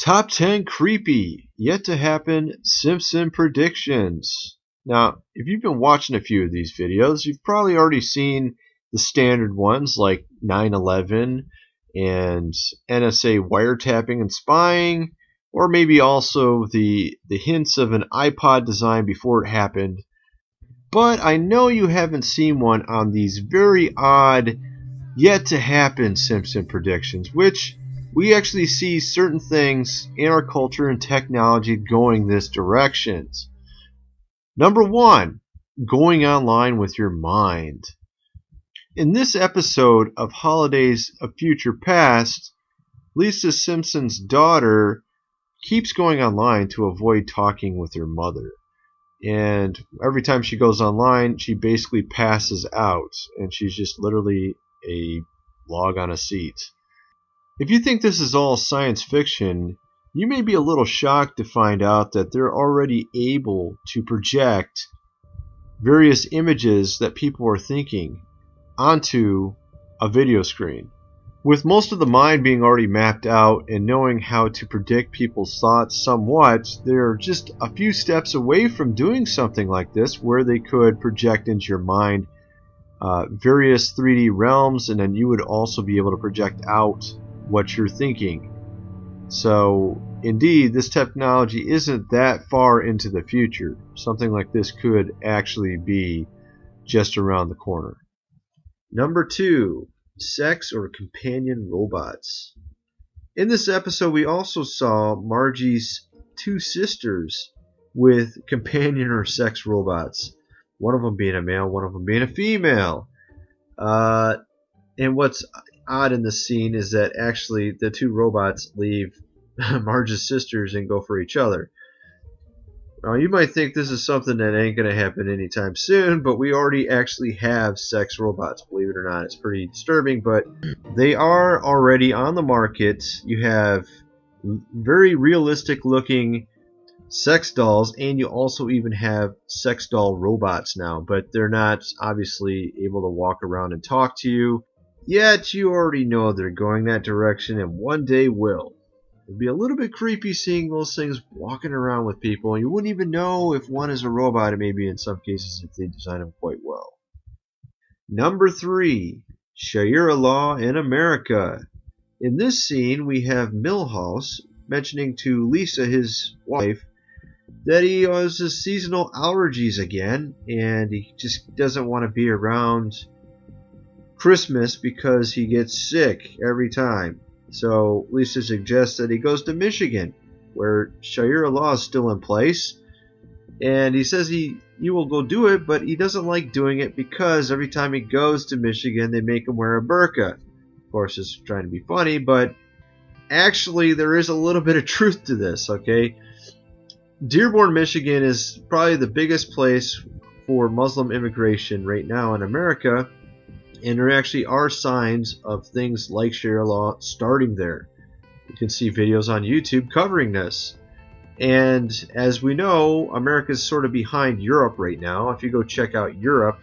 Top 10 creepy, yet to happen Simpson predictions. Now, if you've been watching a few of these videos, you've probably already seen the standard ones like 9/11 and NSA wiretapping and spying, or maybe also the hints of an iPod design before it happened. But I know you haven't seen one on these very odd, yet to happen Simpson predictions, which we actually see certain things in our culture and technology going this direction. Number 1, going online with your mind. In this episode of Holidays of Future Past, Lisa Simpson's daughter keeps going online to avoid talking with her mother. And every time she goes online, she basically passes out, and she's just literally a log on a seat. If you think this is all science fiction, you may be a little shocked to find out that they're already able to project various images that people are thinking onto a video screen. With most of the mind being already mapped out and knowing how to predict people's thoughts somewhat, they're just a few steps away from doing something like this, where they could project into your mind various 3D realms, and then you would also be able to project out what you're thinking. So indeed, this technology isn't that far into the future. Something like this could actually be just around the corner. Number 2, sex or companion robots. In this episode, we also saw Margie's 2 sisters with companion or sex robots. One of them being a male, one of them being a female. And what's odd in this scene is that actually the 2 robots leave Marge's sisters and go for each other. Now, you might think this is something that ain't going to happen anytime soon, but we already actually have sex robots, believe it or not. It's pretty disturbing, but they are already on the market. You have very realistic looking sex dolls, and you also even have sex doll robots now, but they're not obviously able to walk around and talk to you. Yet you already know they're going that direction, and one day will. It'd be a little bit creepy seeing those things walking around with people, and you wouldn't even know if one is a robot, and maybe in some cases if they design them quite well. Number 3, Sharia law in America. In this scene, we have Milhouse mentioning to Lisa, his wife, that he has his seasonal allergies again, and he just doesn't want to be around Christmas because he gets sick every time. So Lisa suggests that he goes to Michigan, where Sharia law is still in place, and he says he will go do it, but he doesn't like doing it because every time he goes to Michigan they make him wear a burqa. Of course, it's trying to be funny, but actually there is a little bit of truth to this. Okay, Dearborn, Michigan is probably the biggest place for Muslim immigration right now in America. And there actually are signs of things like Sharia law starting there. You can see videos on YouTube covering this. And as we know, America is sort of behind Europe right now. If you go check out Europe,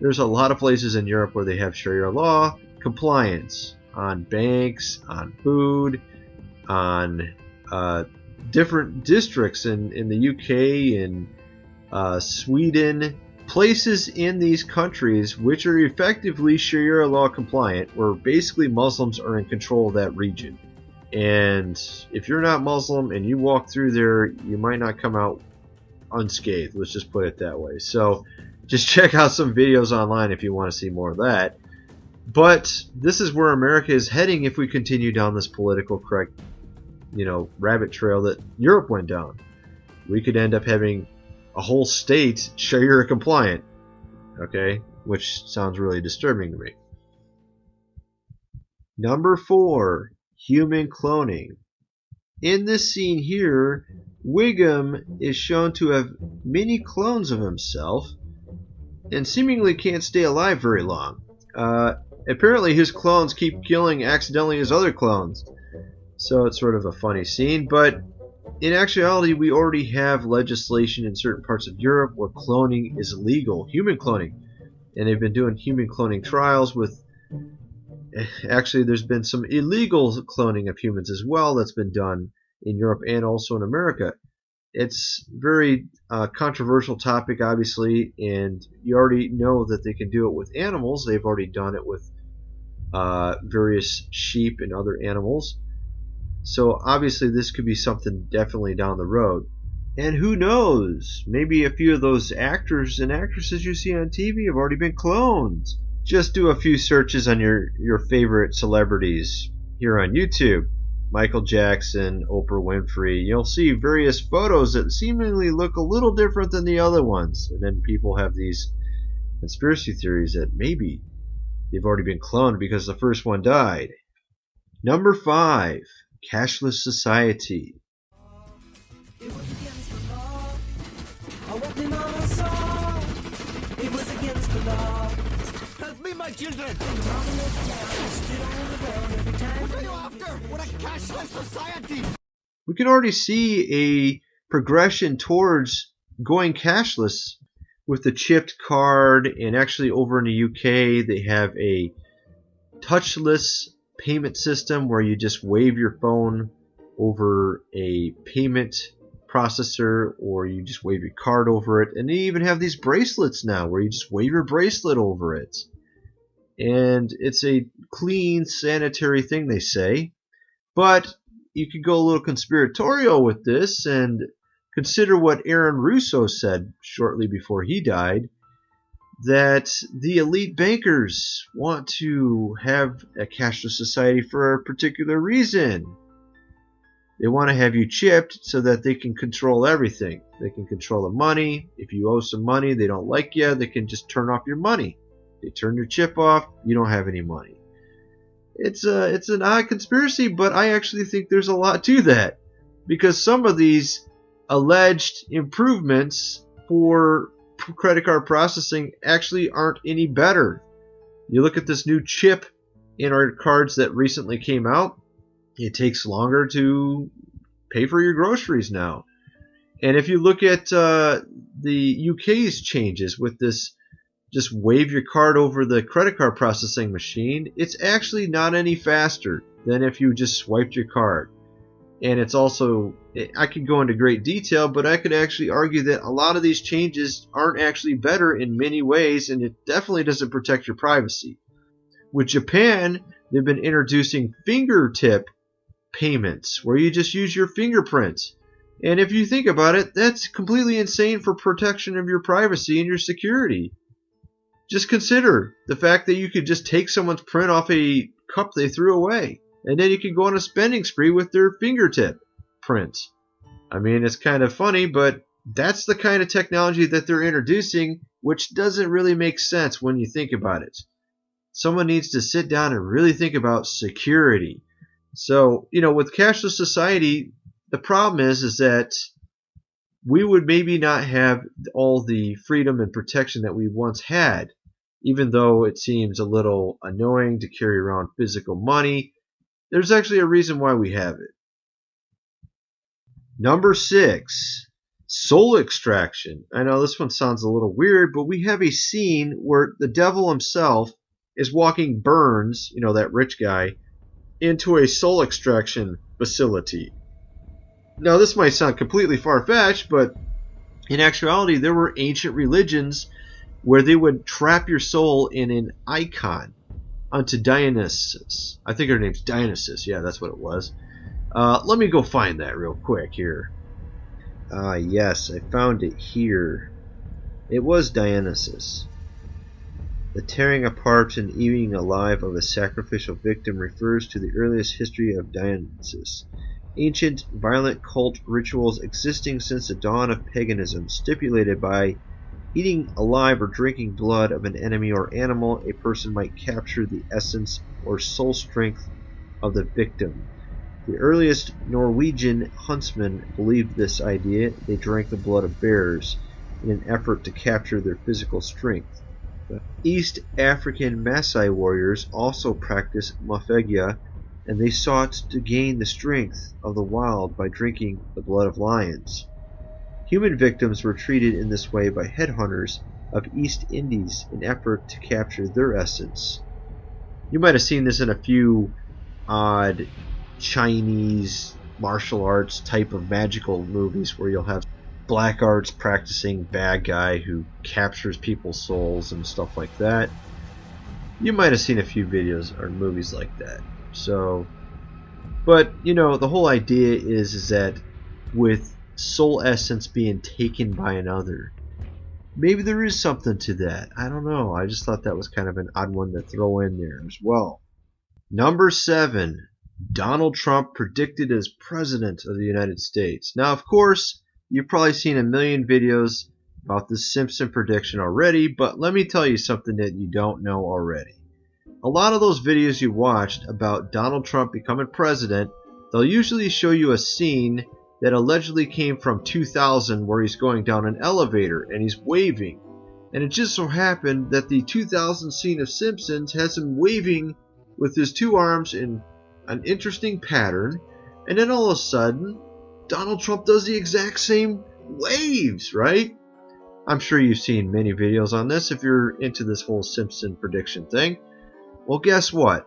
there's a lot of places in Europe where they have Sharia law compliance on banks, on food, on different districts in the UK and Sweden. Places in these countries which are effectively Sharia law compliant, where basically Muslims are in control of that region. And if you're not Muslim and you walk through there, you might not come out unscathed. Let's just put it that way. So just check out some videos online if you want to see more of that. But this is where America is heading if we continue down this political correct, rabbit trail that Europe went down. We could end up having a whole state Sharia compliant, okay, which sounds really disturbing to me. Number 4, human cloning. In this scene here, Wiggum is shown to have many clones of himself and seemingly can't stay alive very long. Apparently his clones keep killing accidentally his other clones, so it's sort of a funny scene, but in actuality, we already have legislation in certain parts of Europe where cloning is illegal, human cloning. And they've been doing human cloning trials with... Actually, there's been some illegal cloning of humans as well that's been done in Europe and also in America. It's very controversial topic, obviously, and you already know that they can do it with animals. They've already done it with various sheep and other animals. So obviously this could be something definitely down the road. And who knows, maybe a few of those actors and actresses you see on TV have already been cloned. Just do a few searches on your favorite celebrities here on YouTube. Michael Jackson, Oprah Winfrey. You'll see various photos that seemingly look a little different than the other ones. And then people have these conspiracy theories that maybe they've already been cloned because the first one died. Number 5, cashless society. It was against the law. I walked in on a song. It was against the law. Help me, my children. What are you after? What a cashless society. We can already see a progression towards going cashless with the chipped card, and actually over in the UK they have a touchless payment system where you just wave your phone over a payment processor, or you just wave your card over it. And they even have these bracelets now where you just wave your bracelet over it, and it's a clean, sanitary thing, they say. But you could go a little conspiratorial with this and consider what Aaron Russo said shortly before he died, that the elite bankers want to have a cashless society for a particular reason. They want to have you chipped so that they can control everything. They can control the money. If you owe some money, they don't like you, they can just turn off your money. They turn your chip off, you don't have any money. It's an odd conspiracy, but I actually think there's a lot to that, because some of these alleged improvements for credit card processing actually aren't any better. You look at this new chip in our cards that recently came out, it takes longer to pay for your groceries now. And if you look at the UK's changes with this, just wave your card over the credit card processing machine, it's actually not any faster than if you just swiped your card. And it's also, I could go into great detail, but I could actually argue that a lot of these changes aren't actually better in many ways, and it definitely doesn't protect your privacy. With Japan, they've been introducing fingertip payments where you just use your fingerprint. And if you think about it, that's completely insane for protection of your privacy and your security. Just consider the fact that you could just take someone's print off a cup they threw away, and then you can go on a spending spree with their fingertip print. I mean, it's kind of funny, but that's the kind of technology that they're introducing, which doesn't really make sense when you think about it. Someone needs to sit down and really think about security. So, with cashless society, the problem is that we would maybe not have all the freedom and protection that we once had, even though it seems a little annoying to carry around physical money. There's actually a reason why we have it. Number 6, soul extraction. I know this one sounds a little weird, but we have a scene where the devil himself is walking Burns, that rich guy, into a soul extraction facility. Now, this might sound completely far-fetched, but in actuality, there were ancient religions where they would trap your soul in an icon unto Dionysus. I think her name's Dionysus. Yeah, that's what it was. Let me go find that real quick here. Yes, I found it here. It was Dionysus. The tearing apart and eating alive of a sacrificial victim refers to the earliest history of Dionysus. Ancient, violent cult rituals existing since the dawn of paganism, stipulated by eating alive or drinking blood of an enemy or animal, a person might capture the essence or soul strength of the victim. The earliest Norwegian huntsmen believed this idea. They drank the blood of bears in an effort to capture their physical strength. The East African Maasai warriors also practiced mafegia, and they sought to gain the strength of the wild by drinking the blood of lions. Human victims were treated in this way by headhunters of East Indies in effort to capture their essence. You might have seen this in a few odd Chinese martial arts type of magical movies where you'll have black arts practicing bad guy who captures people's souls and stuff like that. You might have seen a few videos or movies like that. So, but you know, the whole idea is that with soul essence being taken by another, maybe there is something to that. I don't know. I just thought that was kind of an odd one to throw in there as well. Number 7. Donald Trump predicted as President of the United States. Now, of course, you've probably seen a million videos about this Simpson prediction already, but let me tell you something that you don't know already. A lot of those videos you watched about Donald Trump becoming president, they'll usually show you a scene that allegedly came from 2000 where he's going down an elevator and he's waving. And it just so happened that the 2000 scene of Simpsons has him waving with his two arms in an interesting pattern, and then all of a sudden Donald Trump does the exact same waves, right? I'm sure you've seen many videos on this if you're into this whole Simpson prediction thing. Well, guess what?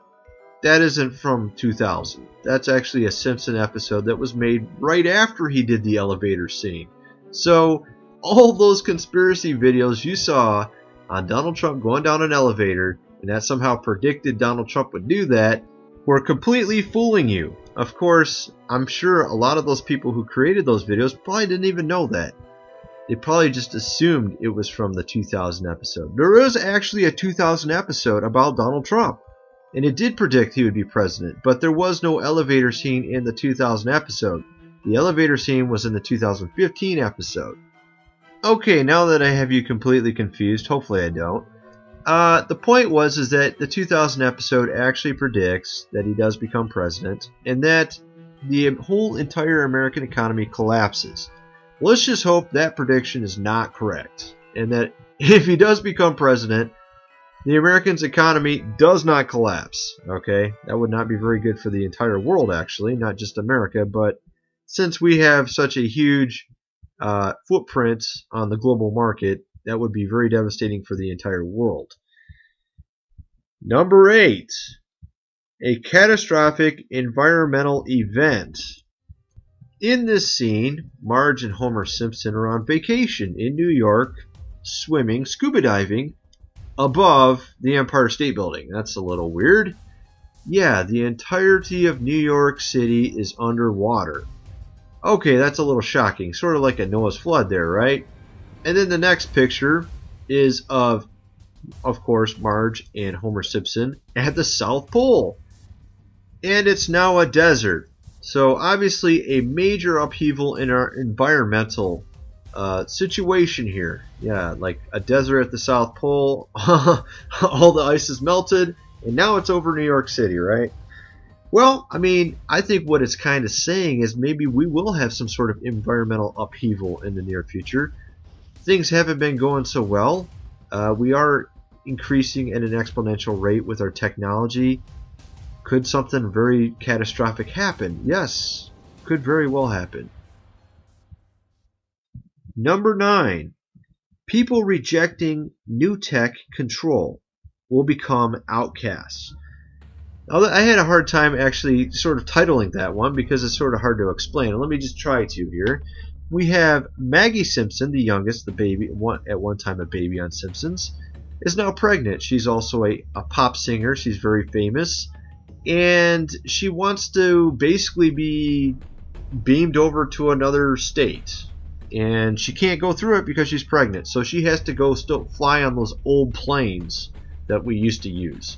That isn't from 2000. That's actually a Simpson episode that was made right after he did the elevator scene. So all those conspiracy videos you saw on Donald Trump going down an elevator and that somehow predicted Donald Trump would do that were completely fooling you. Of course, I'm sure a lot of those people who created those videos probably didn't even know that. They probably just assumed it was from the 2000 episode. There is actually a 2000 episode about Donald Trump, and it did predict he would be president, but there was no elevator scene in the 2000 episode. The elevator scene was in the 2015 episode. Okay, now that I have you completely confused, hopefully I don't. The point is that the 2000 episode actually predicts that he does become president, and that the whole entire American economy collapses. Let's just hope that prediction is not correct, and that if he does become president, the American's economy does not collapse. Okay, that would not be very good for the entire world, actually, not just America, but since we have such a huge footprint on the global market, that would be very devastating for the entire world. Number 8. A catastrophic environmental event. In this scene, Marge and Homer Simpson are on vacation in New York, swimming, scuba diving, above the Empire State Building. That's a little weird. Yeah, the entirety of New York City is underwater. Okay, that's a little shocking. Sort of like a Noah's flood there, right? And then the next picture is of course, Marge and Homer Simpson at the South Pole. And it's now a desert. So obviously a major upheaval in our environmental situation here. Yeah, like a desert at the South Pole, all the ice is melted, and now it's over New York City, right? Well, I mean, I think what it's kind of saying is maybe we will have some sort of environmental upheaval in the near future. Things haven't been going so well. We are increasing at an exponential rate with our technology. Could something very catastrophic happen? Yes, could very well happen. Number 9. People rejecting new tech control will become outcasts. Now, I had a hard time actually sort of titling that one because it's sort of hard to explain. Let me just try to here. We have Maggie Simpson, the youngest, the baby, at one time a baby on Simpsons, is now pregnant. She's also a pop singer. She's very famous. And she wants to basically be beamed over to another state. And she can't go through it because she's pregnant. So she has to go still fly on those old planes that we used to use.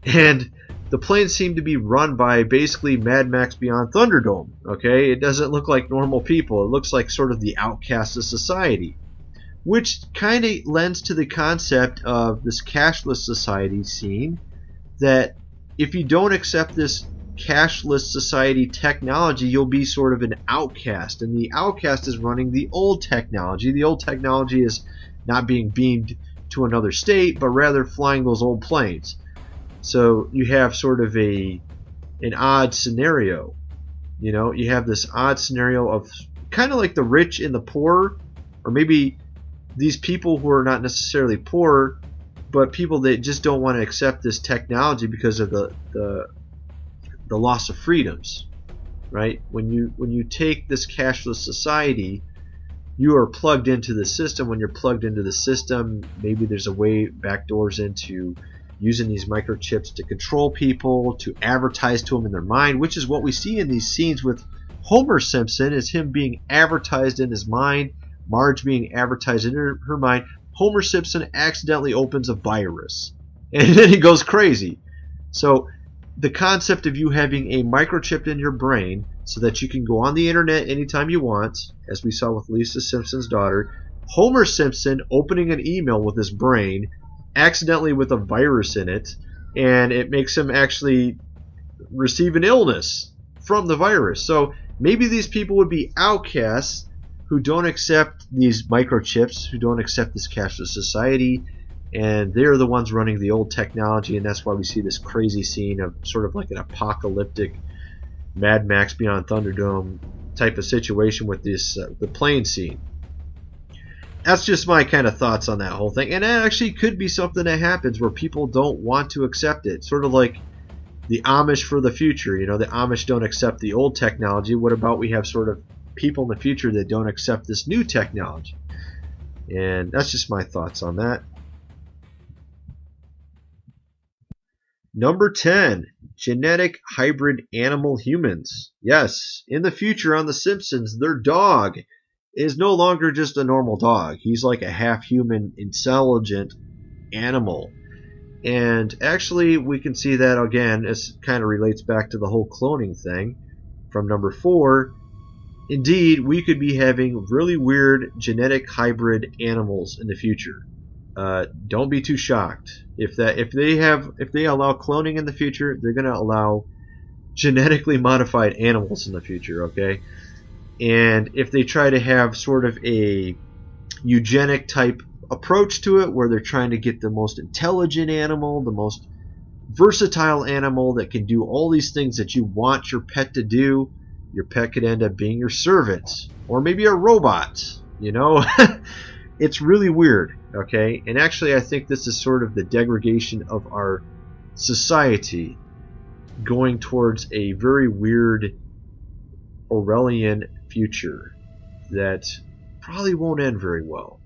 And the planes seem to be run by basically Mad Max Beyond Thunderdome. Okay, it doesn't look like normal people. It looks like sort of the outcast of society, which kind of lends to the concept of this cashless society scene, that if you don't accept this cashless society technology, you'll be sort of an outcast, and the outcast is running the old technology. The old technology is not being beamed to another state, but rather flying those old planes. So you have sort of an odd scenario. You know, you have this odd scenario of kind of like the rich and the poor, or maybe these people who are not necessarily poor, but people that just don't want to accept this technology because of the loss of freedoms, right? When you take this cashless society, you are plugged into the system. When you're plugged into the system, maybe there's a way, backdoors into using these microchips to control people, to advertise to them in their mind, which is what we see in these scenes with Homer Simpson, is him being advertised in his mind, Marge being advertised in her mind. Homer Simpson accidentally opens a virus, and then he goes crazy. So the concept of you having a microchip in your brain so that you can go on the internet anytime you want, as we saw with Lisa Simpson's daughter, Homer Simpson opening an email with his brain, accidentally with a virus in it, and it makes him actually receive an illness from the virus. So maybe these people would be outcasts who don't accept these microchips, who don't accept this cashless society, and they're the ones running the old technology, and that's why we see this crazy scene of sort of like an apocalyptic Mad Max Beyond Thunderdome type of situation with this the plane scene. That's just my kind of thoughts on that whole thing, and it actually could be something that happens where people don't want to accept it, sort of like the Amish for the future. You know, the Amish don't accept the old technology. What about we have sort of people in the future that don't accept this new technology? And that's just my thoughts on that. Number 10, genetic hybrid animal humans. Yes, in the future on The Simpsons, their dog is no longer just a normal dog. He's like a half-human, intelligent animal. And actually, we can see that again. This kind of relates back to the whole cloning thing from number 4. Indeed, we could be having really weird genetic hybrid animals in the future. Don't be too shocked. If they allow cloning in the future, they're going to allow genetically modified animals in the future, okay? And if they try to have sort of a eugenic type approach to it, where they're trying to get the most intelligent animal, the most versatile animal that can do all these things that you want your pet to do, your pet could end up being your servant, or maybe a robot, you know? It's really weird, okay? And actually, I think this is sort of the degradation of our society, going towards a very weird Orwellian future that probably won't end very well.